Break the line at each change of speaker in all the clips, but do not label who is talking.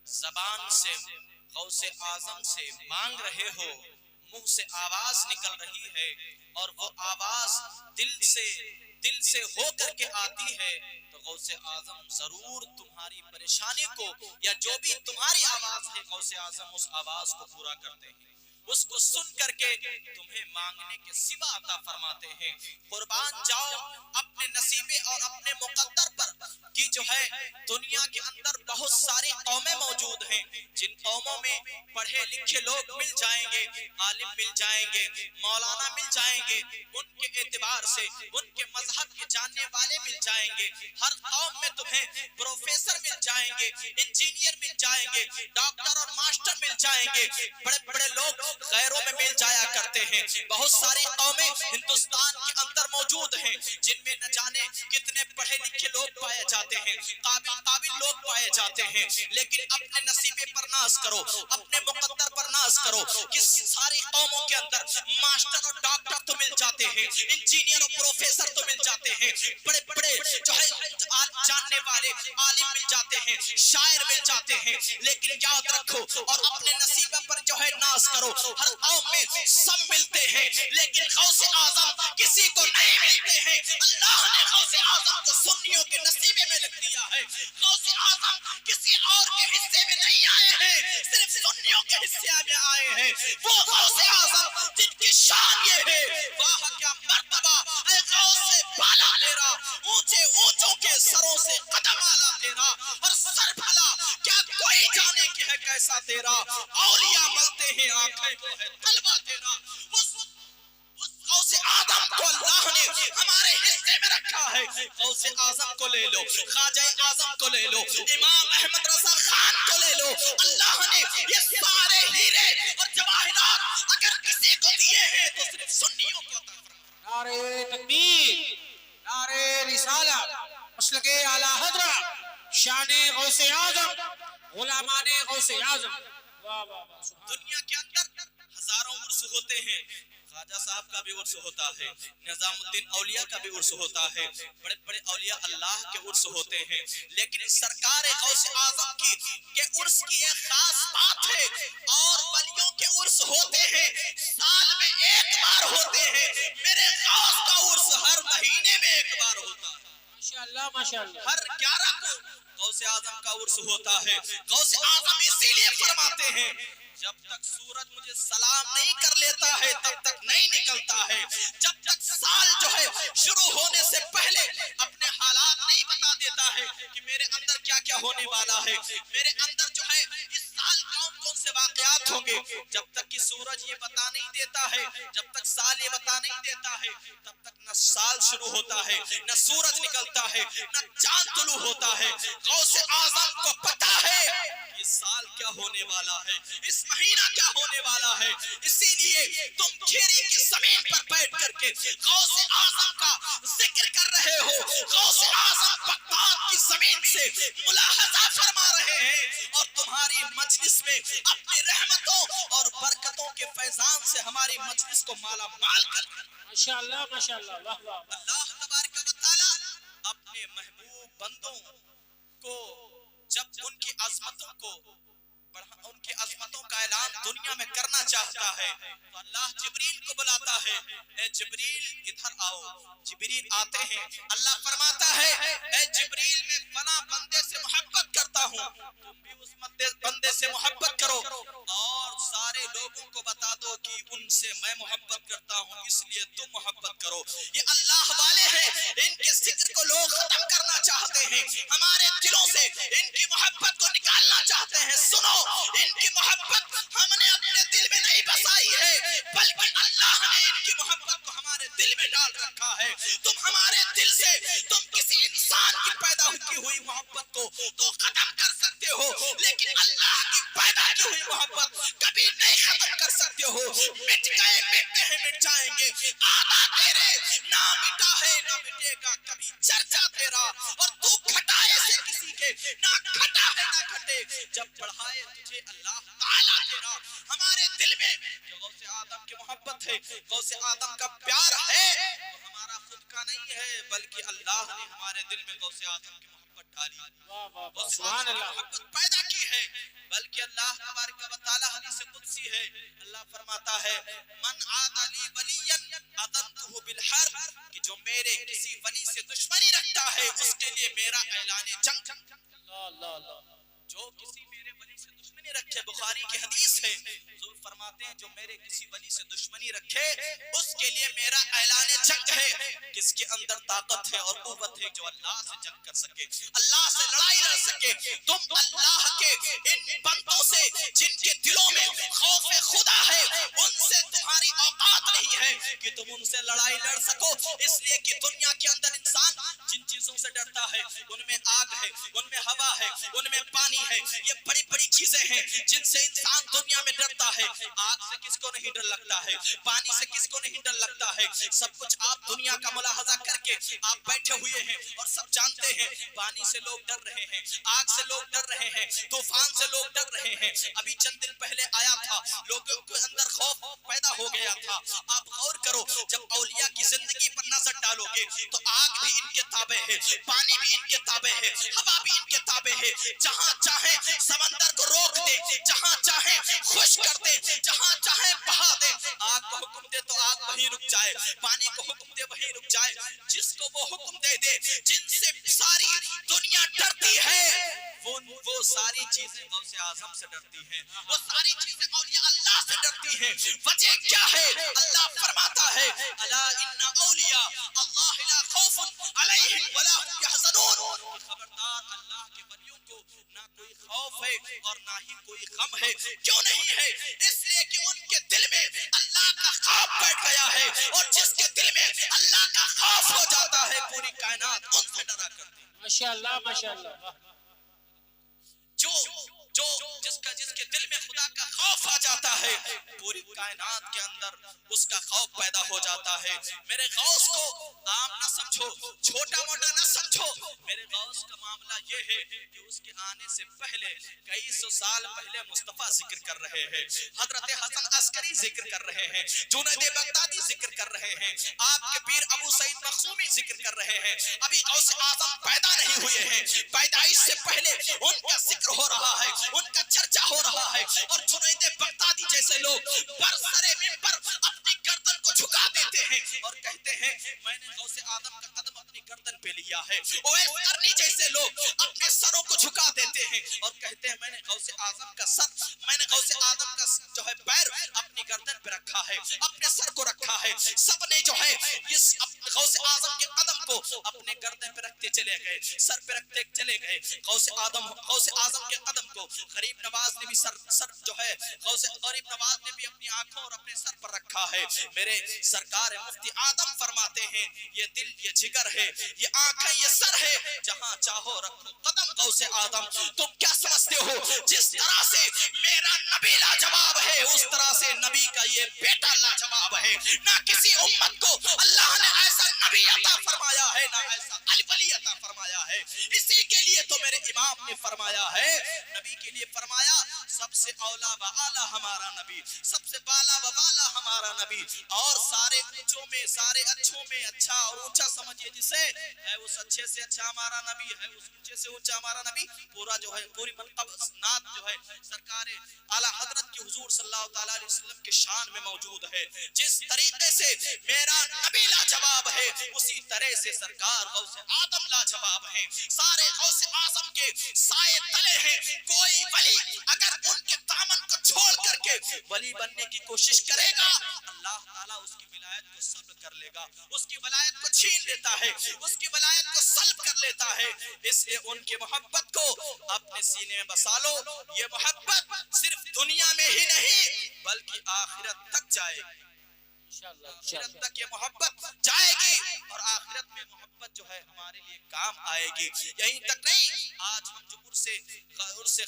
زبان سے غوث اعظم سے مانگ رہے ہو، منہ سے آواز نکل رہی ہے اور وہ آواز دل سے ہو کر کے آتی ہے، تو غوث اعظم ضرور تمہاری پریشانی کو یا جو بھی تمہاری آواز ہے غوث اعظم اس آواز کو پورا کرتے ہیں، اس کو سن کر کے تمہیں مانگنے کے سوا عطا فرماتے ہیں۔ قربان جاؤ اپنے نصیبے اور اپنے مقدر پر کہ جو ہے دنیا کے اندر بہت ساری قومیں موجود ہیں، جن قوموں میں پڑھے لکھے لوگ مل جائیں گے، عالم مل جائیں گے، مولانا مل جائیں گے، ان کے اعتبار سے ان کے مذہب کے جاننے والے مل جائیں گے، ہر قوم میں تمہیں پروفیسر مل جائیں گے، انجینئر مل جائیں گے، ڈاکٹر اور ماسٹر مل جائیں گے، بڑے بڑے لوگ غیروں میں مل جایا کرتے ہیں۔ بہت ساری قومیں ہندوستان کے اندر موجود ہیں جن میں نہ جانے کتنے پڑھے لکھے لوگ پائے جاتے ہیں، قابل لوگ پائے جاتے ہیں، لیکن اپنے نصیبے پر ناز کرو، اپنے مقدر پر ناز کرو کہ ساری قوموں کے اندر ماسٹر اور ڈاکٹر تو مل جاتے ہیں، انجینئر اور پروفیسر تو مل جاتے ہیں، بڑے بڑے جو ہے جاننے والے عالم مل جاتے ہیں، شاعر مل جاتے ہیں، لیکن یاد رکھو اور اپنے نصیبہ پر جو ہے ناز کرو، ہر قوم میں سب ملتے ہیں لیکن غوث اعظم کسی کو نہیں ملتے ہیں۔ اللہ نے غوث اعظم کو سنیوں کے نصیبے میں لکھ دیا ہے، غوث اعظم کسی اور کے حصے میں نہیں آئے ہیں، صرف سنیوں کے حصے میں آئے ہیں۔ وہ غوث اعظم جن کی شان یہ ہے، واہ کیا مرتبہ اے غوث بالا تیرا، اونچے اونچوں کے سروں سے قدم آلا تیرا، اور سر بھلا کیا کوئی جانے کہ ہے کیسا تیرا، اولیاء ملتے ہیں آنکھیں وہ ہے طلبہ تیرا۔ اس غوث اعظم کو اللہ نے ہمارے حصے میں رکھا ہے، غوث اعظم کو لے لو، خواجہ اعظم کو لے لو، امام احمد رضا خان کو لے لو، اللہ نے یہ سارے ہیرے اور جواہرات اگر کسی کو دیے ہیں تو صرف سنیوں کو عطا فرمایا۔
نعرہ تکبیر، نعرہ رسالت، مسلک اعلی حضرت، شان غوث اعظم، غلامان غوث اعظم۔
دنیا کے اندر ہزاروں عرس ہوتے ہیں، خواجہ صاحب کا بھی عرس ہوتا ہے، نظام الدین اولیاء کا بھی عرس ہوتا ہے، بڑے بڑے اولیاء اللہ کے عرس ہوتے ہیں، لیکن سرکار غوث اعظم کے عرس کی ایک خاص بات ہے، اور ولیوں کے عرس ہوتے ہیں سال میں ایک بار ہوتے ہیں، میرے غوث کا عرس ہر مہینے میں ایک بار ہوتا ہے،
ماشاءاللہ ماشاءاللہ،
ہر 11 کو غوث اعظم کا عرس ہوتا ہے۔ غوث اعظم اسی لیے فرماتے ہیں جب تک سورج مجھے سلام نہیں کر لیتا ہے تب تک نہیں نکلتا ہے، جب تک سال جو ہے شروع ہونے سے پہلے اپنے حالات نہیں بتا دیتا ہے کہ میرے اندر کیا کیا ہونے والا ہے، میرے اندر جو ہے اس سال کون کون سے واقعات ہوں گے، جب تک کہ سورج یہ بتا نہیں دیتا ہے، جب تک سال یہ بتا نہیں دیتا ہے تب تک نہ سال شروع ہوتا ہے، نہ سورج نکلتا ہے، نہ چاند طلوع ہوتا ہے۔ غوث اعظم کو پتا ہے یہ سال کیا ہونے والا ہے، اس مہینہ کیا ہونے والا ہے، اسی لیے تم کھیری کی زمین پر بیٹھ کر کے غوث اعظم کا ذکر کر رہے ہو، غوث اعظم بغداد کی زمین سے ملاحظہ فرما رہے ہیں، اور تمہاری مجلس میں اپنی رحمتوں اور برکتوں کے فیضان سے ہماری مجلس کو مالا مال کر
ماشاءاللہ ماشاءاللہ، واہ واہ۔
اللہ تبارک و تعالی اپنے محبوب بندوں کو جب ان کی عظمتوں کا اعلان دنیا میں کرنا چاہتا ہے تو اللہ جبریل کو بلاتا ہے، اے جبریل ادھر آؤ، جبریل آتے ہیں، اللہ فرماتا ہے اے جبریل میں فلاں بندے سے محبت کرتا ہوں، تم بھی اس بندے سے محبت کرو اور سارے لوگوں کو بتا دو کہ ان سے میں محبت کرتا ہوں اس لیے تم محبت کرو۔ یہ اللہ والے ہیں، ان کے ذکر کو لوگ ختم کرنا چاہتے ہیں، ہمارے دلوں سے ان کی محبت کو نکالنا چاہتے ہیں۔ سنو، ان کی محبت ہم نے اپنے دل میں نہیں بسائی ہے بلکہ اللہ نے ان کی محبت کو ہمارے دل میں ڈال رکھا ہے۔ تم ہمارے دل سے تم کسی انسان کی پیدا کی ہوئی محبت کو تو ختم کر سکتے ہو، لیکن اللہ کی پیدا کی ہوئی محبت کبھی نہیں ختم کر سکتے ہو۔ مٹ گئے مٹتے ہیں مٹ جائیں گے، آبا تیرے نہ مٹا ہے نہ مٹے گا کبھی چرچا تیرا، اور تو کھٹائے سے کسی کے نہ کھٹا ہے نہ کھٹے جب بڑھائے تجھے اللہ تعالیٰ تیرا۔ ہمارے دل میں جو غوث آدم کی محبت ہے، غوث آدم کا پیار ہے، وہ ہمارا خود کا نہیں ہے بلکہ اللہ نے ہمارے دل میں غوث آدم کی محبت ڈالی، غوث آدم کی محبت پیدا کی ہے۔ اللہ تبارک و تعالی حدیث قدسی ہے، اللہ فرماتا ہے من عاد لی ولیا اذنته بالحرب، کہ جو میرے کسی ولی سے دشمنی رکھتا ہے اس کے لیے میرا اعلان جنگ۔ جو کسی میرے ولی سے دشمنی رکھے، بخاری کی حدیث ہے، حضور فرماتے ہیں جو میرے کسی ولی سے دشمنی رکھے اس کے لیے میرا اعلان جنگ ہے۔ کس کے اندر طاقت ہے اور قوت ہے؟ جو اللہ سے جنگ کر سکے، اللہ سے لڑائی لڑ سکے۔ تم اللہ کے ان بندوں سے جن کے دلوں میں خوف خدا ہے ان سے تمہاری اوقات نہیں ہے کہ تم ان سے لڑائی لڑ سکو، اس لیے کہ دنیا کے اندر انسان جن چیزوں سے ڈرتا ہے ان میں آگ ہے، ان میں ہوا ہے، ان میں پانی ہے، یہ بڑی بڑی چیزیں ہیں جن سے انسان دنیا میں ڈرتا ہے۔ آگ سے کس کو نہیں ڈر لگتا ہے؟ پانی سے کس کو نہیں ڈر لگتا ہے؟ سب کچھ آپ دنیا کا ملاحظہ کر کے آپ بیٹھے ہوئے ہیں اور سب جانتے ہیں پانی سے لوگ ڈر رہے ہیں، آگ سے لوگ ڈر رہے ہیں، طوفان سے لوگ ڈر رہے ہیں۔ ابھی چند دن پہلے آیا تھا، لوگوں کے اندر خوف پیدا ہو گیا تھا۔ آپ غور کرو، جب اولیاء کی زندگی پر نظر ڈالو گے تو آگ بھی ان کے تابع ہے، پانی بھی ان کے تابع ہے، ہوا بھی ان کے تابع ہے۔ جہاں چاہے سمندر کو روک دے، جہاں چاہے خشک کر دے، جہاں چاہے بہا دے، آگ کو حکم دے تو آگ وہیں رک جائے، پانی کو حکم دے وہیں رک جائے۔ جس کو وہ حکم دے دے، جن سے ساری دنیا ڈرتی ہے، وہ ساری چیزیں غوث اعظم سے ڈرتی ہیں، وہ ساری چیزیں اولیاء اللہ سے ڈرتی ہیں۔ وجہ کیا ہے؟ اللہ فرماتا ہے الا ان اولیاء اللہ لا خوف علیہم ولا هم يحزنون، خبردار اللہ کے ولیوں کو نہ کوئی خوف ہے اور نہ ہی کوئی غم ہے۔ کیوں نہیں ہے؟ اس لیے کہ ان کے دل میں اللہ کا خوف بیٹھ گیا ہے، اور جس کے دل میں اللہ کا خوف ہو جاتا ہے پوری کائنات ان سے ڈرا کرتی ہے۔
ماشاءاللہ ماشاءاللہ،
جس کے دل میں خدا کا خوف آ جاتا ہے پوری کائنات کے اندر اس کا خوف پیدا ہو جاتا ہے۔ میرے غوث کو عام نہ سمجھو، چھوٹا موٹا نہ سمجھو، میرے غوث کا معاملہ یہ ہے کہ اس کے آنے سے پہلے کئی سو سال پہلے مصطفیٰ ذکر کر رہے ہیں، حضرت حسن عسکری ذکر کر رہے ہیں، جنید بغدادی ذکر کر رہے ہیں، آپ کے پیر ابو سعید مخزومی ذکر کر رہے ہیں۔ ابھی غوث اعظم پیدا نہیں ہوئے ہیں، پیدائش سے پہلے ان کا ذکر ہو رہا ہے، ان کا چرچا ہو رہا ہے، اور جنید بغدادی جیسے لوگ برسر منبر اپنی گردن کو جھکا دیتے ہیں اور کہتے ہیں میں نے غوث اعظم کا قدم اپنی گردن پہ لیا ہے۔ اویس قرنی جیسے لوگ اپنے سروں کو جھکا دیتے ہیں اور کہتے ہیں میں نے غوث اعظم کا جو ہے پیر اپنی گردن پہ رکھا ہے، اپنے سر کو رکھا ہے۔ سب نے جو ہے اس غوث اعظم کے قدم کو اپنے گردن پہ رکھتے چلے گئے، سر پہ رکھتے چلے گئے۔ غوث اعظم کے قدم کو غریب نواز نے بھی سر جو ہے غریب نواز نے بھی اپنی آنکھوں اور اپنے سر پر رکھا ہے۔ میرے سرکار مفتی آدم فرماتے ہیں یہ دل یہ جگر ہے، یہ آنکھیں یہ سر ہے، جہاں چاہو رکھو قدم غوث آدم۔ تم کیا سمجھتے ہو جس طرح سے میرا نبی لاجواب ہے اس طرح سے نبی کا یہ بیٹا لاجواب ہے۔ نہ کسی امت کو اللہ نے ایسا نبی عطا فرمایا ہے، نہ ایسا ولی عطا فرمایا ہے۔ اسی کے لیے تو میرے امام نے فرمایا ہے، نبی کے لیے فرمایا سب سے اولا و اعلیٰ ہمارا نبی، سب سے بالا و والا ہمارا نبی، اور سارے اونچوں میں سارے اچھوں میں اچھا اور اونچا سمجھیے جسے ہے اس اچھے سے اچھا ہمارا نبی ہے، اس اونچے سے اونچا ہمارا نبی۔ پورا جو ہے پوری منقب نعت جو ہے سرکار اعلیٰ حضرت کی حضور صلی اللہ تعالیٰ علیہ وسلم کے شان میں موجود ہے۔ جس طریقے سے میرا نبی لاجواب ہے اسی طرح سے سرکار غوث آدم لاجواب ہیں۔ سارے غوث اعظم کے سائے تلے ہیں۔ کوئی ولی اگر ان کے دامن کو چھوڑ کر کے ولی بننے کی کوشش کرے گا اللہ تعالیٰ اس کی ولایت کو سلب کر لے گا، اس کی ولایت کو چھین لیتا ہے، اس کی ولایت کو سلب کر لیتا ہے۔ اس لیے ان کی محبت کو اپنے سینے میں بسا لو۔ یہ محبت صرف دنیا میں ہی نہیں بلکہ آخرت تک جائے گی، آخرت تک یہ محبت جائے گی، اور آخرت میں محبت جو ہے ہمارے لیے کام آئے گی۔ یہیں تک نہیں، آج ہم جو عرس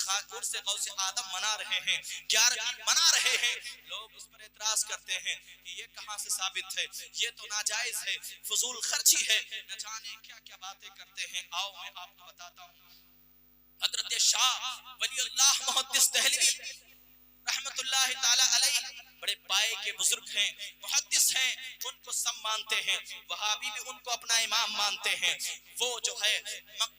غوث آدم منا رہے ہیں، 11ویں منا رہے ہیں، لوگ اس پر اعتراض کرتے ہیں کہ یہ کہاں سے ثابت ہے، یہ تو ناجائز ہے، فضول خرچی ہے، نہ جانے کیا کیا باتیں کرتے ہیں۔ آؤ میں آپ کو بتاتا ہوں۔ حضرت شاہ ولی اللہ محدث دہلوی رحمت اللہ تعالی علیہ بڑے پائے کے بزرگ ہیں، محدث ہیں، ان کو سب مانتے ہیں، وہابی بھی ان کو اپنا امام مانتے ہیں۔ وہ جو ہے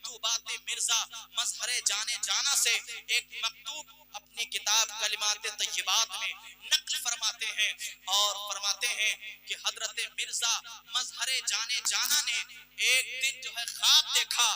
مکتوبات مرزا مظہر جانے جانا سے ایک مکتوب اپنی کتاب کلمات طیبات میں نقل فرماتے ہیں اور فرماتے ہیں کہ حضرت مرزا مظہر جانے جانا نے ایک دن جو ہے خواب دیکھا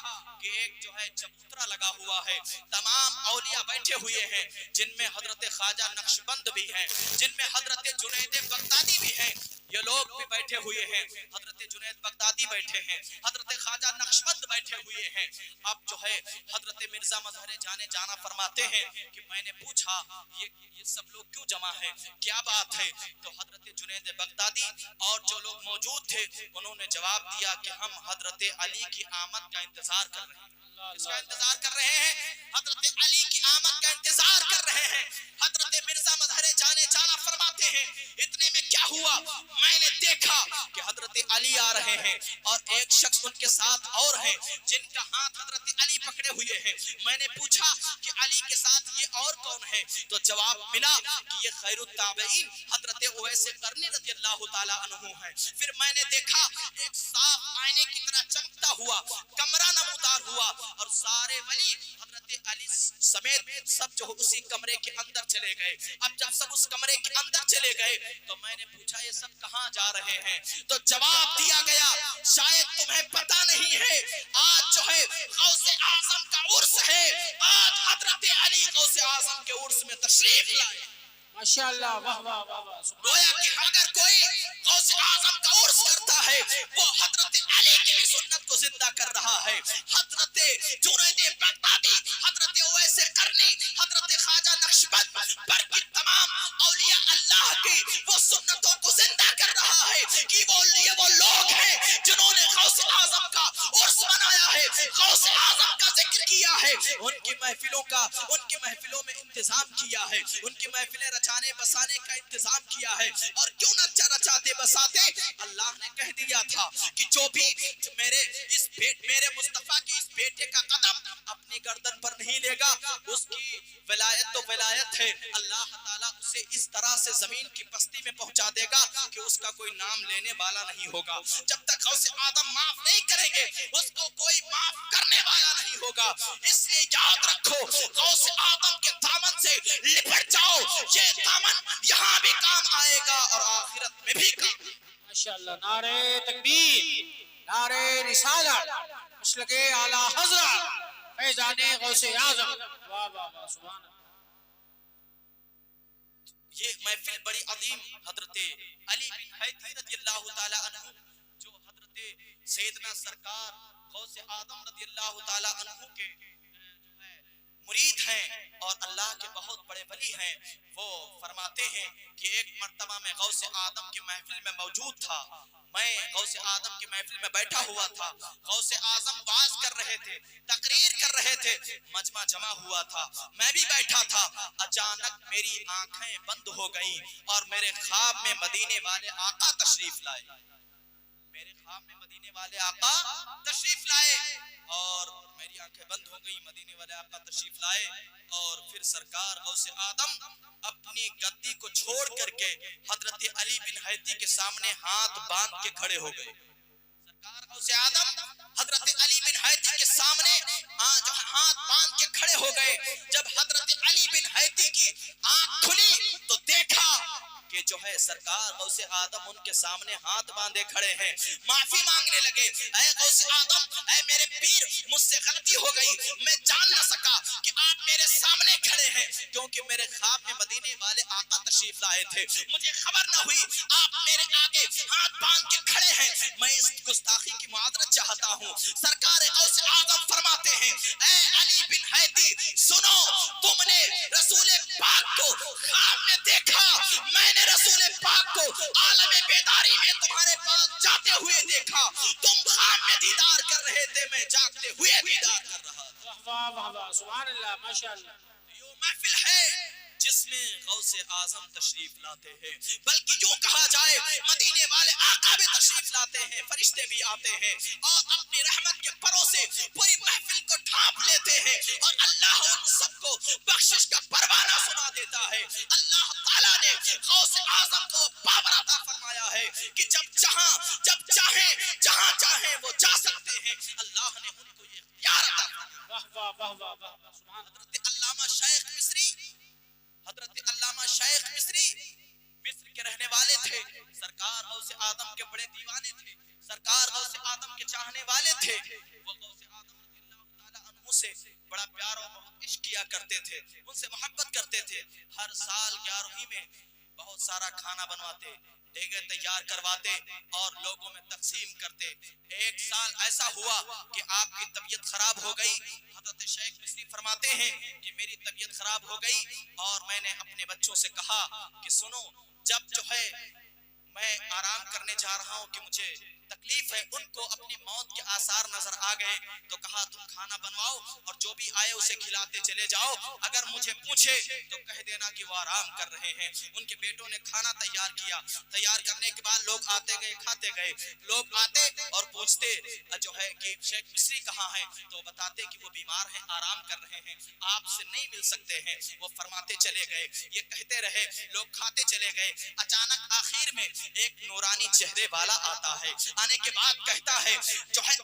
کہ ایک جو ہے چبوترا لگا ہوا ہے، تمام اولیاء بیٹھے ہوئے ہیں، جن میں حضرت خواجہ نقشبند بھی ہیں، جن میں حضرت جنید بغدادی بھی ہیں، یہ لوگ بھی بیٹھے ہوئے ہیں، حضرت جنید بغدادی بیٹھے ہیں، حضرت خواجہ نقشبند بیٹھے ہوئے ہیں۔ اب جو ہے حضرت مرزا مظہر جانے جانا فرماتے ہیں کہ میں نے پوچھا یہ سب لوگ کیوں جمع ہیں، کیا بات ہے؟ تو حضرت جنید بغدادی اور جو لوگ موجود تھے انہوں نے جواب دیا کہ ہم حضرت علی کی آمد کا انتظار کر رہے ہیں۔ اس کا انتظار کر رہے ہیں، حضرت علی کی آمد کا انتظار کر رہے ہیں۔ حضرت مرزا مظہر جانے جانا فرماتے ہیں اتنے میں کیا ہوا، میں نے دیکھا کہ حضرت علی آ رہے ہیں اور ایک شخص ان کے ساتھ اور ہیں جن کا ہاتھ حضرت علی پکڑے ہوئے ہیں۔ میں نے پوچھا کہ علی کے ساتھ یہ اور کون ہے، تو جواب ملا کہ یہ خیر التابعین حضرت اویس قرنی رضی اللہ تعالی عنہ ہے۔ پھر میں نے دیکھا ایک صاف آئینے کی طرح چمکتا ہوا کمرہ نمودار ہوا اور سارے ولی حضرت علی سمیت سب جو اسی کمرے کے اندر چلے گئے۔ اب جب سب اس کمرے کے اندر چلے گئے تو میں نے پوچھا یہ سب کہاں جا رہے ہیں، تو جواب دیا گیا شاید تمہیں پتہ نہیں ہے آج جو ہے غوث اعظم کا عرس ہے، آج حضرت علی غوث اعظم کے عرس میں تشریف لائے۔
ماشاءاللہ، واہ واہ واہ واہ،
گویا کہ اگر کوئی غوث اعظم کا عرس کرتا ہے وہ حضرت علی کی بھی سنت کو زندہ کر رہا ہے۔ حضرت جنید بغدادی، حضرت اویس قرنی، حضرت خواجہ نقشبند بلکہ تمام اولیاء اللہ کی وہ سنتوں کو زندہ کر رہا ہے کہ وہ لوگ ہیں جنہوں نے غوث اعظم کا عرس منایا ہے، غوث اعظم کا ذکر کیا ہے، ان کی محفلوں میں انتظام کیا ہے، ان کی محفلیں رچانے بسانے کا انتظام کیا ہے، اور کیوں نہ رچاتے بساتے اللہ نے کہہ دیا تھا کہ جو بھی میرے مصطفیٰ کی اس بیٹے کا قدم اپنی گردن پر نہیں لے گا اس کی ولایت تو ولایت ہے، اللہ تعالیٰ اسے اس طرح سے زمین کی پستی میں پہنچا دے گا کہ اس کا کوئی نام لینے والا نہیں ہوگا۔ جب تک غوث آدم معاف نہیں کریں گے اس کو کوئی معاف کرنے والا نہیں ہوگا۔ اس لیے یاد رکھو غوث آدم کے دامن سے لپٹ جاؤ، یہ دامن یہاں بھی کام آئے گا اور آخرت میں بھی کام۔
ماشاءاللہ، نعرہ تکبیر، نعرہ رسالت، مسلک اعلی حضرت فیضان غوث اعظم، واہ واہ واہ، سبحان اللہ۔
یہ محفل بڑی عظیم حضرت علی بن حیدر رضی اللہ تعالی عنہ جو حضرت سیدنا سرکار غوث آدم رضی اللہ تعالی عنہ کے جو ہے مرید ہیں اور اللہ کے بہت بڑے ولی ہیں، وہ فرماتے ہیں کہ ایک مرتبہ میں غوث آدم کی محفل میں موجود تھا، میں غوث آدم کی محفل میں بیٹھا ہوا تھا، غوث اعظم واز کر رہے تھے، تقریر کر رہے تھے، مجمع جمع ہوا تھا، میں بھی بیٹھا تھا، اچانک میری آنکھیں بند ہو گئیں اور میرے خواب میں مدینے والے آقا تشریف لائے، میرے خواب میں مدینے والے آقا تشریف لائے اور میری آنکھیں بند ہو گئی، مدینے والے آقا تشریف لائے اور پھر سرکار غوث آدم اپنی گدی کو چھوڑ کر کے حضرت علی بن حیدی کے سامنے ہاتھ باندھ کے کھڑے ہو گئے۔ سرکار غوث آدم حضرت علی بن حیدی کے سامنے ہاتھ باندھ کے کھڑے ہو گئے۔ جب حضرت علی بن حیدی کی آنکھ کھلی تو دیکھا کہ جو ہے سرکار غوث آدم ان کے سامنے ہاتھ باندھے کھڑے ہیں، معافی مانگنے لگے، اے غوث آدم، اے میرے پیر، مجھ سے غلطی ہو گئی، میں جان نہ سکا کہ آپ میرے سامنے کھڑے ہیں کیونکہ میرے خواب میں مدینے والے آقا تشریف لائے تھے، مجھے خبر نہ ہوئی آپ میرے آگے ہاتھ باندھ کے کھڑے ہیں، میں اس گستاخی کی معذرت چاہتا ہوں۔ سرکار غوث آدم فرماتے ہیں، اے علی بن حیدی سنو، تم نے رسول پاک کو خواب میں دیکھا، میں نے رسول پاک کو عالم بیداری میں تمہارے پاس جاتے ہوئے دیکھا، تم خواب میں دیدار کر رہے تھے، میں جاگتے ہوئے دیدار کر رہا تھا۔
واہ واہ واہ، سبحان اللہ، ماشاءاللہ۔
یہ محفل ہے جس میں غوث اعظم تشریف لاتے ہیں، بلکہ یوں کہا جائے مدینے والے آقا بھی تشریف لاتے ہیں، فرشتے بھی آتے ہیں اور اپنی رحمت کے پروں سے پوری محفل کو ڈھانپ لیتے ہیں اور اللہ ان سب کو بخشش کا پروانہ سنا دیتا ہے۔ اللہ تعالیٰ نے غوث اعظم کو پاور عطا فرمایا ہے کہ جب چاہیں جہاں چاہیں وہ جا سکتے ہیں، اللہ نے ان کو یہ اختیار عطا کیا کرتے تھے, ان سے محبت کرتے تھے. ہر سال 11ویں میں بہت سارا کھانا بنواتے, دیگے تیار کرواتے اور لوگوں میں تقسیم کرتے. ایک سال ایسا ہوا کہ آپ کی طبیعت خراب ہو گئی. حضرت شیخ مصری فرماتے ہیں کہ میری طبیعت خراب ہو گئی اور میں نے اپنے بچوں سے کہا کہ سنو, جب جو ہے میں آرام کرنے جا رہا ہوں کہ مجھے تکلیف ہے, ان کو اپنی موت کے آثار نظر آ گئے تو کہا تم کھانا بنواؤ اور جو بھی آئے اسے کھلاتے چلے جاؤ, اگر مجھے پوچھے تو کہہ دینا کہ وہ آرام کر رہے ہیں. ان کے بیٹوں نے کھانا تیار کیا, تیار کرنے کے بعد لوگ آتے گئے کھاتے گئے. لوگ آتے اور پوچھتے جو ہے کہ شیخ مصری کہاں ہیں, تو بتاتے کہ وہ بیمار ہیں, آرام کر رہے ہیں, آپ سے نہیں مل سکتے ہیں. وہ فرماتے چلے گئے, یہ کہتے رہے, لوگ کھاتے چلے گئے. اچانک آخر میں ایک نورانی چہرے والا آتا ہے. آنے کے بعد کہتا ہے جو ہے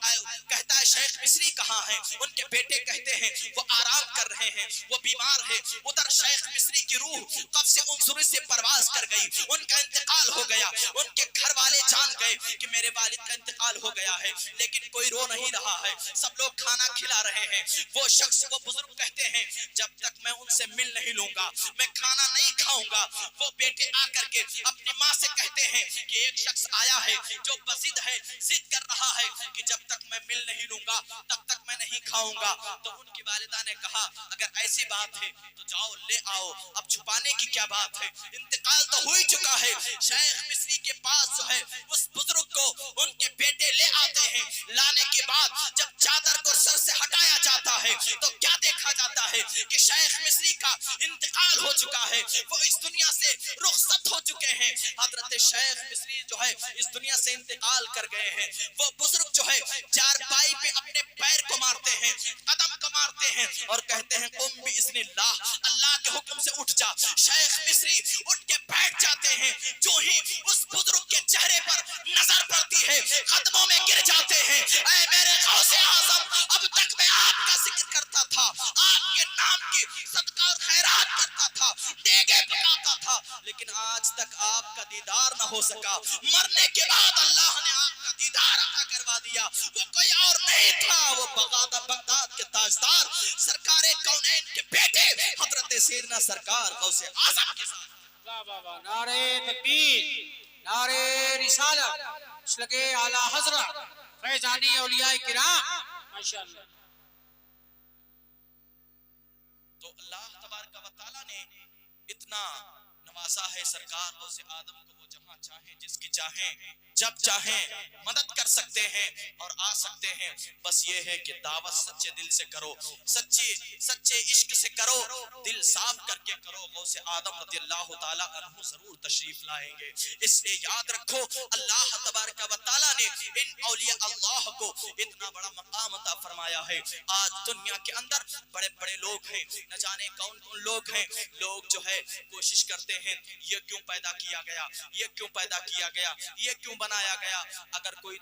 کہتا ہے شیخ مصری کہاں ہیں. ان کے بیٹے کہتے ہیں وہ آرام کر رہے ہیں, وہ بیمار ہے. ادھر شیخ مصری کی روح قبض عنصری سے پرواز کر گئی, ان کا انتقال ہو گیا. ان کے گھر والے جان گئے کہ میرے والد کا انتقال ہو گیا ہے, لیکن کوئی رو نہیں رہا ہے, سب لوگ کھانا کھلا رہے ہیں. وہ شخص, وہ بزرگ کہتے ہیں جب تک میں ان سے مل نہیں لوں گا میں کھانا نہیں کھاؤں گا. وہ بیٹے آ کر کے اپنی ماں سے کہتے ہیں کہ ایک شخص آیا ہے جو بضد ہے, ضد کر رہا ہے کہ جب تک میں مل نہیں لوں گا تب تک میں نہیں کھاؤں گا. تو ان کی والدہ نے کہا اگر ایسی بات ہے تو جاؤ لے آؤ, اب چھپانے کی کیا بات ہے, انتقال تو ہو ہی چکا ہے. شیخ مصری کے پاس جو ہے اس بزرگ کو ان کے بیٹے لے آتے ہیں. لانے کے بعد جب چادر کو سر سے ہٹایا جاتا ہے تو کیا دیکھا جاتا ہے کہ شیخ مصری کا انتقال ہو چکا ہے, وہ اس دنیا سے رخصت ہو چکے ہیں. حضرت شیخ مصری جو ہے اس دنیا سے انتقال کر گئے ہیں. وہ بزرگ جو ہے چارپائی پہ اپنے پیر کو مارتے ہیں, قدم کو مارتے ہیں اور کہتے ہیں قم باذن اللہ, اللہ کے حکم سے اٹھ جا. شیخ مصری اٹھ کے بیٹھ جاتے ہیں. جو ہی اس بزرگ کے چہرے پر نظر پڑتی ہے قدموں میں گر جاتے ہیں. اے میرے غوث اعظم, اب تک میں آپ کا ذکر کرتا تھا, آپ کے نام کی صدقہ اور خیرات کرتا تھا, دیگے پکاتا تھا, لیکن آج تک آپ کا دیدار نہ ہو سکا. مرنے کے بعد اللہ نے آپ کا دیدار عطا کروا دیا. وہ کوئی اور نہیں تھا, وہ بغداد کے تاجدار سرکار کونین کے بیٹے حضرت سیدنا سرکار غوث اعظم کے ساتھ.
واہ واہ واہ, نعرہ تکبیر, نعرہ رسالت, مسلک اعلی حضرت فیضان اولیاء کرام, ماشاءاللہ.
تو اللہ تبارک و تعالی نے اتنا نوازا ہے سرکار غوث اعظم کو, وہ جہاں چاہیں جس کی چاہیں جب چاہیں مدد کر سکتے ہیں اور آ سکتے ہیں. بس یہ ہے کہ دعوت سچے دل سے کرو, سچے عشق سے کرو, دل صاف کر کے کرو. غوث اعظم رضی اللہ تعالی عنہ ضرور تشریف لائیں گے. اس لیے یاد رکھو اللہ تبارک و تعالی نے ان اولیاء اللہ کو اتنا بڑا مقام عطا فرمایا ہے. آج دنیا کے اندر بڑے بڑے لوگ ہیں, نہ جانے کون کون لوگ ہیں. لوگ جو ہے کوشش کرتے ہیں یہ کیوں پیدا کیا گیا, یہ کیوں پیدا کیا گیا, یہ کیوں بنایا گیا. اگر کوئی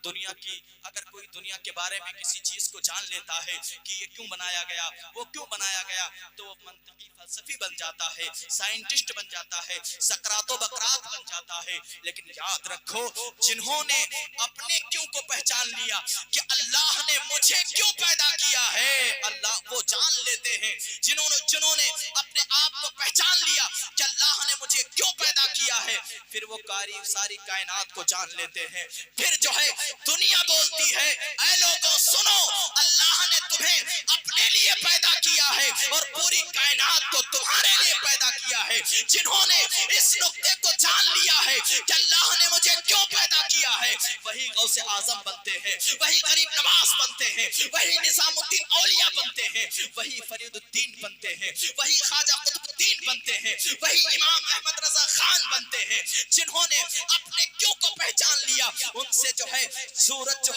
دنیا کے بارے میں کسی چیز کو جان لیتا ہے کہ یہ کیوں بنایا گیا, وہ کیوں بنایا گیا, تو وہ منطقی فلسفی بن جاتا ہے, سائنٹسٹ بن جاتا ہے, سقراط و بقراط بن جاتا ہے. لیکن یاد رکھو جنہوں نے اپنے کیوں کو پہچان لیا کہ اللہ نے مجھے کیوں پیدا کیا ہے, اللہ وہ جان لیتے ہیں. جنہوں نے اپنے آپ کو پہچان لیا کہ اللہ نے مجھے کیوں پیدا کیا ہے, پھر وہ ساری کائنات کو جان لیتے ہیں. پھر جو ہے دنیا بولتی ہے اے لوگوں سنو, اللہ نے تمہیں اپنے لیے پیدا کیا ہے اور پوری کائنات کو تمہارے لیے پیدا کیا ہے. جنہوں نے اس نقطے کو جان لیا ہے کہ اللہ نے مجھے کیوں پیدا کیا ہے, وہی غوث اعظم بنتے ہیں, وہی غریب نواز بنتے ہیں, وہی نظام الدین اولیاء بنتے ہیں, وہی فرید الدین بنتے ہیں, وہی خواجہ قطب الدین بنتے ہیں, وہی امام احمد رضا خان بنتے ہیں. جنہوں نے اپنے کیوں کو پہچان لیا ان سے جو ہے سورج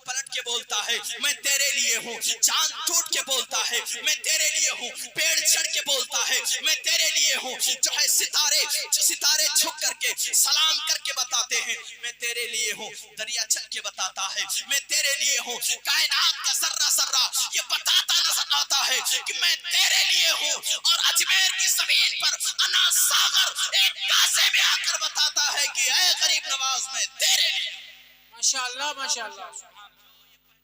پلٹ کے بولتا ہے میں تیرے لیے ہوں, چاند ٹوٹ کے بولتا ہے میں تیرے لیے ہوں, پیڑ چڑھ کے بولتا ہے میں تیرے لیے ہوں, جو ہے ستارے جھک کر کے سلام کر کے بتاتے ہیں میں تیرے لیے ہوں, دریا چل کے بتاتا ہے میں تیرے لیے ہوں, کائنات کا ذرہ یہ بتاتا نظر آتا ہے کہ میں تیرے لیے ہوں. اور اجمیر کی زمین پر انا ساغر ایک کاسے میں آ کر بتاتا ہے کہ اے غریب نواز میں تیرے لیے.
ماشاءاللہ ماشاءاللہ,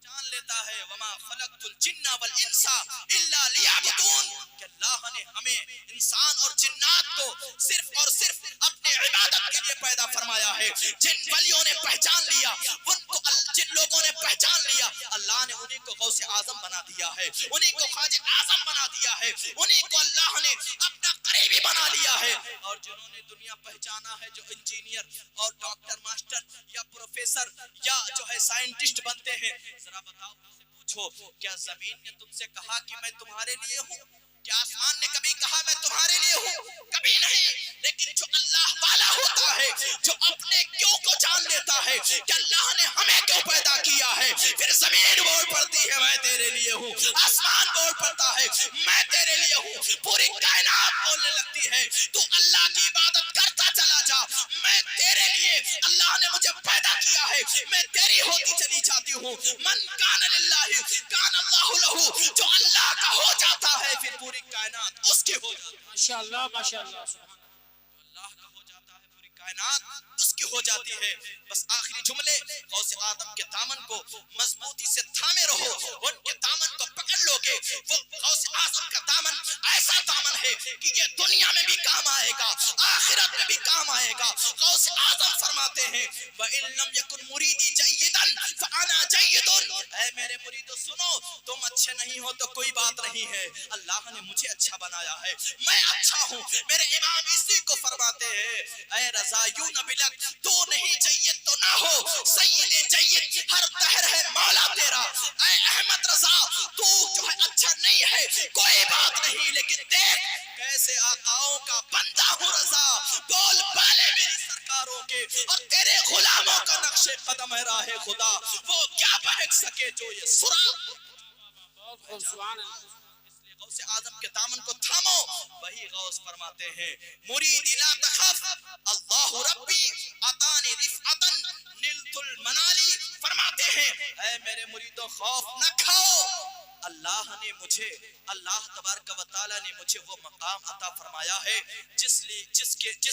جان لیتا ہے وما خلقت الجن والانس الا لیعبدون کہ اللہ نے ہمیں انسان اور جنات کو صرف اور صرف اپنے عبادت کے لیے پیدا فرمایا ہے. جن ولیوں نے پہچان لیا ان کو جن لوگوں نے پہچان لیا اللہ نے انہیں کو غوث اعظم بنا دیا ہے, انہیں کو خواجہ اعظم بنا دیا ہے, انہیں کو اللہ نے اپنا قریبی بنا لیا ہے. اور جنہوں نے دنیا پہچانا ہے جو انجینئر اور ڈاکٹر ماسٹر یا پروفیسر یا جو ہے سائنٹسٹ بنتے ہیں, ذرا بتاؤ ان سے پوچھو کیا زمین نے تم سے کہا کہ میں تمہارے لیے ہوں؟ کیا آسمان نے کبھی کہا میں تمہارے لیے ہوں؟ کبھی نہیں. لیکن جو اللہ والا ہوتا ہے, جو اپنے کیوں کو جان لیتا ہے کہ اللہ نے ہمیں کیوں پیدا کیا ہے, پھر زمین بول پڑتی ہے میں تیرے لیے ہوں, آسمان بول پڑتا ہے میں تیرے لیے ہوں, پوری کائنات بولنے لگتی ہے تو اللہ کی عبادت کرتا چلا جا, میں تیرے لیے اللہ نے مجھے پیدا کیا ہے, میں تیری ہوتی چلی جاتی ہوں. من کان للہ کان اللہ لہ, جو اللہ کا ہو جاتا ہے پھر پوری کائنات اس کی ہو جاتی ہے.
ماشاءاللہ ماشاءاللہ
اللہ کا ہو جاتا ہے پوری کائنات اس کی ہو جاتی ہے. بس آخری جملے, غوث آدم کے دامن کو مضبوطی سے تھامے رہو, ان کے دامن کو پکڑ لو گے. وہ غوث آدم کا دامن ایسا دامن ہے کہ یہ دنیا میں بھی کام آئے گا, آخرت میں بھی کام آئے گا. غوث آدم فرماتے ہیں وَإِن لَمْ يَكُنْ مُرِيدِي جَيِّدًا فَأَنَا جَيِّدٌ, اے میرے مریدو سنو, تم اچھے نہیں ہو تو کوئی بات نہیں ہے, اللہ نے مجھے اچھا بنایا ہے, میں اچھا ہوں. میرے امام اسی کو فرماتے ہیں اے رضا یوں نہ بلک, تو نہیں جید تو نہ ہو, سید جید ہر دہر ہے مولا تیرا. اے احمد رضا تو جو ہے اچھا نہیں ہے کوئی بات نہیں, لیکن دیکھ کیسے آقاؤں کا بندہ ہوں رضا, بول بالے میری سرکاروں کے اور تیرے غلاموں کا نقش قدم ہے راہ خدا, وہ کیا بہک سکے جو یہ سرا.
سبحان اللہ.
غوث آدم کے دامن کو تھامو. وہی غوث فرماتے ہیں مرید لا تخف اللہ ربی عطانی رفعتا نلت المنالی, فرماتے ہیں اے میرے مریدوں خوف نہ کھاؤ, اللہ نے مجھے, اللہ تبارک و تعالی نے مجھے وہ مقام عطا فرمایا ہے جس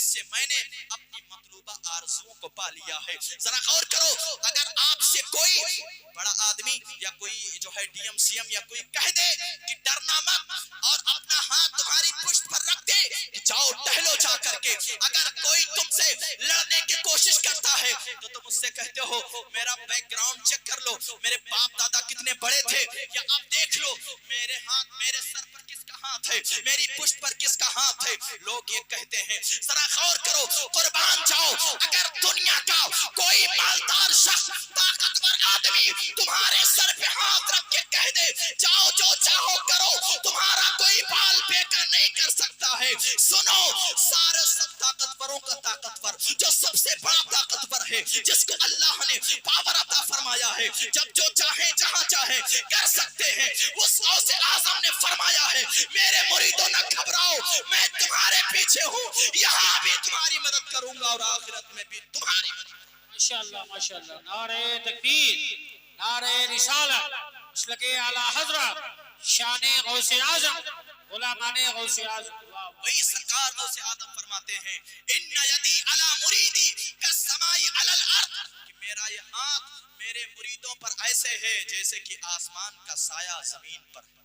سے میں نے اپنی مطلوبہ آرزوؤں کو پا لیا ہے. ذرا غور کرو, اگر آپ سے کوئی بڑا آدمی یا کوئی جو ہے ڈی ایم سی ایم یا کوئی کہہ دے کہ ڈرنا مت اور اپنا ہاتھ تمہاری پشت پر رکھ دے جاؤ ٹہلو جا کر کے, اگر کوئی تم سے لڑنے کی کوشش کرتا ہے تو تم اس سے کہتے ہو میرا بیک گراؤنڈ چیک کر لو, میرے باپ دادا کتنے بڑے تھے, یا اب دیکھ لو میرے ہاتھ, میرے سر پر کس کا ہاتھ ہے, میری پشت پر کس کا ہاتھ ہے, لوگ یہ کہتے ہیں. ذرا غور کرو, قربان جاؤ, اگر دنیا کا کوئی مالدار شخص طاقتور آدمی تمہارے سر پہ ہاتھ رکھ کے کہہ دے جاؤ جو چاہو کرو, تمہارا کوئی بال بیکر نہیں کر سکتا ہے. سنو, سارے سب طاقتوروں کا طاقتور جو سب سے بڑا طاقتور ہے, جس کو اللہ نے پاور عطا فرمایا ہے, جب جو چاہے جہاں چاہے کر سکتے ہیں, اس غوث اعظم نے فرمایا ہے میرے مریدوں نہ گھبراؤ, میں تمہارے پیچھے ہوں, یہاں بھی تمہاری مدد کروں گا اور آخرت میں بھی تمہاری مدد.
ماشاءاللہ ماشاءاللہ. نعرہ تکبیر, نعرہ رسالت, مسلک اعلی حضرت, شان غوث اعظم, غلامان غوث اعظم.
وہی سرکار غوث آدم فرماتے ہیں ان یدی علی مریدی کالسماء علی الارض, کہ میرا یہ ہاتھ میرے مریدوں پر ایسے ہے جیسے کہ آسمان کا سایہ زمین پر ہے.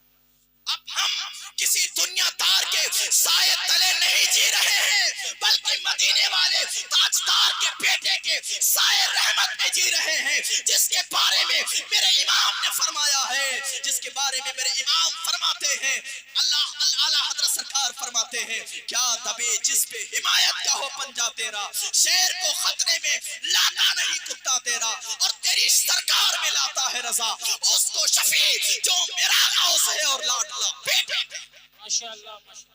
اب ہم کسی دنیا دار کے سائے تلے نہیں جی رہے ہیں, بلکہ مدینے والے تاجدار کے بیٹے کے سائے رحمت میں جی رہے ہیں, جس کے بارے میں میرے امام نے فرمایا ہے, جس کے بارے میں میرے امام فرماتے ہیں, اللہ اعلیٰ حضرت سرکار فرماتے ہیں کیا دبے جس پہ حمایت کا ہو پنجہ تیرا, شیر کو خطرے میں لاتا نہیں کتا تیرا, اور تیری سرکار میں لاتا ہے رضا اس کو شفیع جو میرا غوث ہے اور لاڈلا بیٹے.
ماشاءاللہ ماشاءاللہ.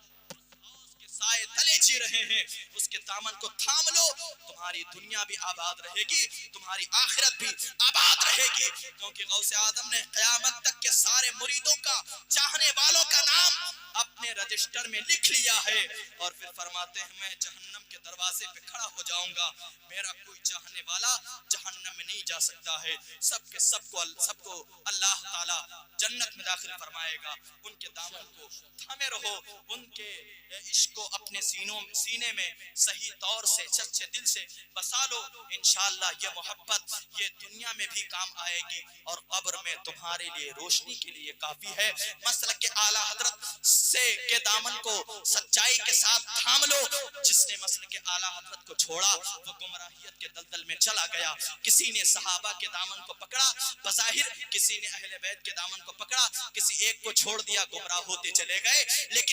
اس کے سائے تلے جی رہے ہیں, اس کے دامن کو تھام لو, تمہاری دنیا بھی آباد رہے گی, تمہاری آخرت بھی آباد رہے گی. کیونکہ غوث آدم نے قیامت تک کے سارے مریدوں کا, چاہنے والوں کا نام اپنے اپنے رجسٹر میں لکھ لیا ہے، اور پھر فرماتے ہیں میں جہنم کے دروازے پہ کھڑا ہو جاؤں گا، میرا کوئی چاہنے والا جہنم میں نہیں جا سکتا ہے، سب کو اللہ تعالی جنت میں داخل فرمائے گا۔ ان کے دامن کو تھامے رہو، ان کے عشق کو اپنے سینے میں صحیح طور سے سچے دل سے بسا لو، انشاءاللہ یہ محبت یہ دنیا میں بھی کام آئے گی اور قبر میں تمہارے لیے روشنی کے لیے کافی ہے۔ مسلک اعلیٰ حضرت سے کے دامن کو سچائی کے ساتھ تھام لو، جس نے مسلک اعلیٰ حضرت کو چھوڑا وہ گمراہیت کے دلدل میں چلا گیا۔ کسی نے صحابہ کے دامن کو پکڑا بظاہر، کسی نے اہل بیت کے دامن کو پکڑا، کسی ایک کو چھوڑ دیا گمراہ ہوتے چلے گئے، لیکن